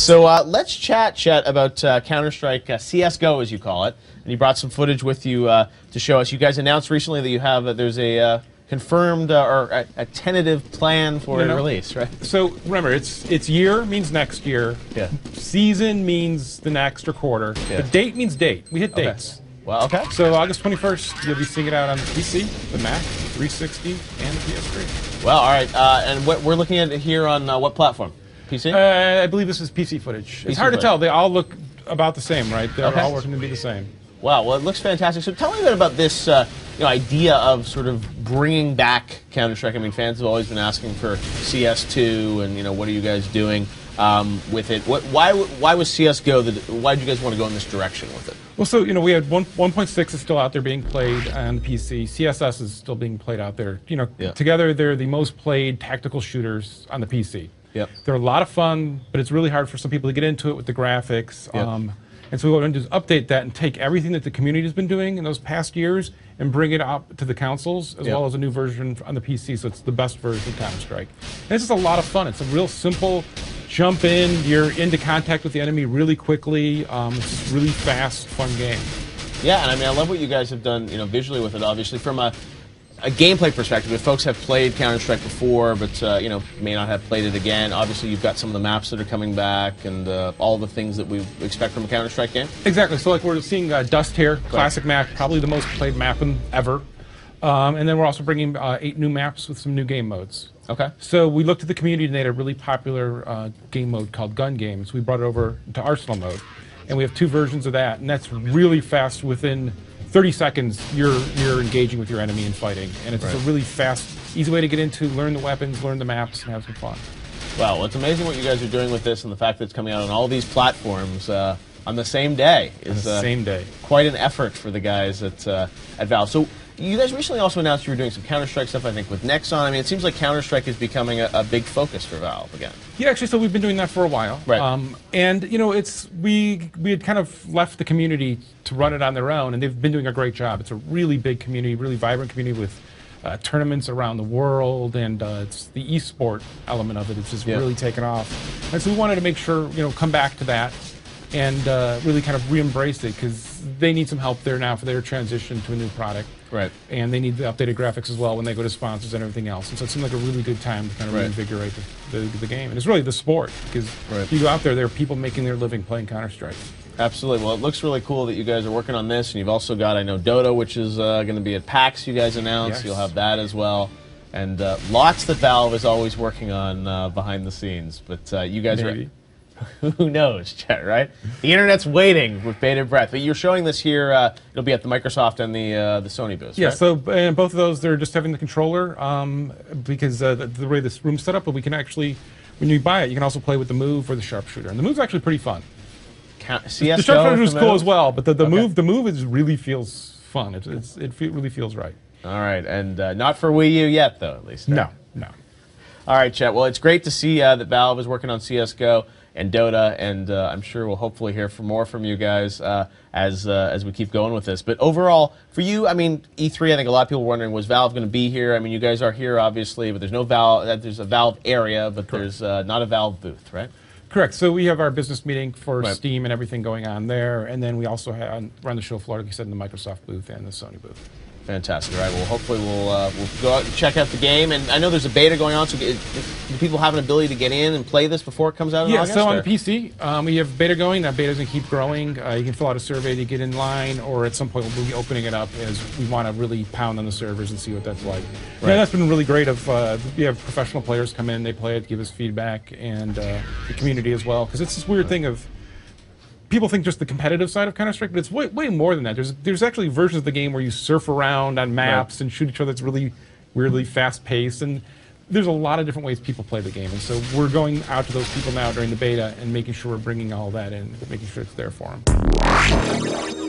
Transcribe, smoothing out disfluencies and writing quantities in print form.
So let's chat, Chet, about Counter-Strike CSGO, as you call it. And you brought some footage with you to show us. You guys announced recently that you have there's a confirmed or a tentative plan for a release, right? So remember, it's year means next year. Yeah. Season means the next or quarter. Yeah. The date means date. We hit dates. Well, okay. So August 21st, you'll be seeing it out on the PC, the Mac, 360, and the PS3. Well, all right. And what we're looking at here on what platform? PC? I believe this is PC footage. It's hard to tell. They all look about the same, right? They're all working to be the same. Wow, well, it looks fantastic. So tell me a bit about this idea of sort of bringing back Counter-Strike. I mean, fans have always been asking for CS2, and what are you guys doing with it? Why was CSGO? Why did you guys want to go in this direction with it? Well, so we had 1.6 is still out there being played on the PC. CSS is still being played out there. Together they're the most played tactical shooters on the PC. Yep. They're a lot of fun, but it's really hard for some people to get into it with the graphics. Yep. And so what we want to do is update that and take everything that the community has been doing in those past years and bring it up to the consoles, as well as a new version on the PC, so it's the best version of Counter-Strike. And it's just a lot of fun. It's a real simple jump in, you're into contact with the enemy really quickly. It's just really fast, fun game. Yeah, and I mean, I love what you guys have done, visually with it, obviously. From a gameplay perspective, if folks have played Counter-Strike before, but may not have played it again, obviously you've got some of the maps that are coming back and all the things that we expect from a Counter-Strike game. Exactly. So like we're seeing Dust here, classic map, probably the most played map ever. And then we're also bringing 8 new maps with some new game modes. Okay. So we looked at the community and they had a really popular game mode called Gun Games. We brought it over to Arsenal mode, and we have 2 versions of that, and that's really fast. Within 30 seconds, you're engaging with your enemy and fighting, and it's a really fast, easy way to get into, learn the weapons, learn the maps, and have some fun. Wow, well, it's amazing what you guys are doing with this, and the fact that it's coming out on all these platforms on the same day is quite an effort for the guys at Valve. So you guys recently also announced you were doing some Counter-Strike stuff, I think, with Nexon. I mean, it seems like Counter-Strike is becoming a big focus for Valve again. Yeah, actually, so we've been doing that for a while. Right. And, we had kind of left the community to run it on their own, and they've been doing a great job. It's a really big community, really vibrant community with tournaments around the world, and it's the e-sport element of it. It's just really taken off. And so we wanted to make sure, come back to that and really kind of re-embrace it, because they need some help there now for their transition to a new product. Right. And they need the updated graphics as well when they go to sponsors and everything else. And so it seemed like a really good time to kind of reinvigorate the game. And it's really the sport, because you go out there are people making their living playing Counter-Strike. Absolutely. Well, it looks really cool that you guys are working on this, and you've also got, I know, Dota, which is going to be at PAX, you guys announced. Yes. You'll have that as well. And lots that Valve is always working on behind the scenes. But you guys are... Who knows, Chet, right? The internet's waiting with bated breath. But you're showing this here, it'll be at the Microsoft and the Sony booths, yeah, right? so and both of those, they're just having the controller, because the way this room's set up, but we can actually, when you buy it, you can also play with the Move or the Sharpshooter. And the Move's actually pretty fun. CSGO, the Sharpshooter is cool as well, but the Move is really feels fun. It really feels right. All right, and not for Wii U yet, though, at least. No. All right, Chet. Well, it's great to see that Valve is working on CSGO and Dota, and I'm sure we'll hopefully hear more from you guys as we keep going with this. But overall, for you, I mean, E3, I think a lot of people were wondering, was Valve going to be here? I mean, you guys are here, obviously, but there's no Valve. There's a Valve area, but there's not a Valve booth, right? Correct. So we have our business meeting for Steam and everything going on there, and then we also run the show floor, like you said, in the Microsoft booth and the Sony booth. Fantastic. All right. Well, hopefully we'll go out and check out the game. And I know there's a beta going on, so do people have an ability to get in and play this before it comes out in August? Yeah, so on the PC, we have beta going. That beta's going to keep growing. You can fill out a survey to get in line, or at some point we'll be opening it up as we want to really pound on the servers and see what that's like. Yeah, that's been really great. We have professional players come in, they play it, give us feedback, and the community as well. Because it's this weird thing of, people think just the competitive side of Counter-Strike, but it's way more than that. There's actually versions of the game where you surf around on maps and shoot each other. That's really weirdly fast-paced, and there's a lot of different ways people play the game. And so we're going out to those people now during the beta and making sure we're bringing all that in, making sure it's there for them.